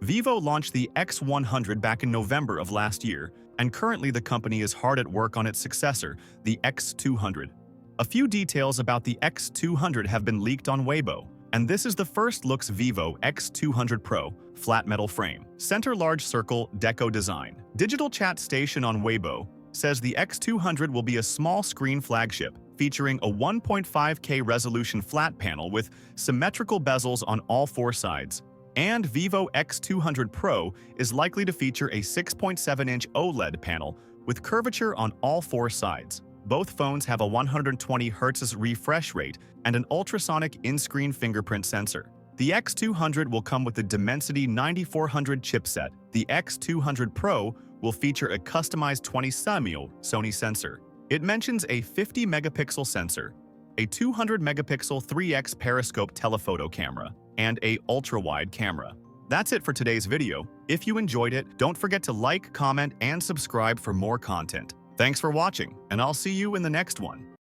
Vivo launched the X100 back in November of last year, and currently the company is hard at work on its successor, the X200. A few details about the X200 have been leaked on Weibo, and this is the first looks Vivo X200 Pro, flat metal frame, center large circle deco design. Digital chat station on Weibo says the X200 will be a small screen flagship, featuring a 1.5K resolution flat panel with symmetrical bezels on all four sides. And Vivo X200 Pro is likely to feature a 6.7-inch OLED panel with curvature on all four sides. Both phones have a 120 Hz refresh rate and an ultrasonic in-screen fingerprint sensor. The X200 will come with the Dimensity 9400 chipset. The X200 Pro will feature a customized 20-Alaykum Sony sensor. It mentions a 50-megapixel sensor, a 200-megapixel 3x periscope telephoto camera, and a ultra-wide camera. That's it for today's video. If you enjoyed it, don't forget to like, comment, and subscribe for more content. Thanks for watching, and I'll see you in the next one.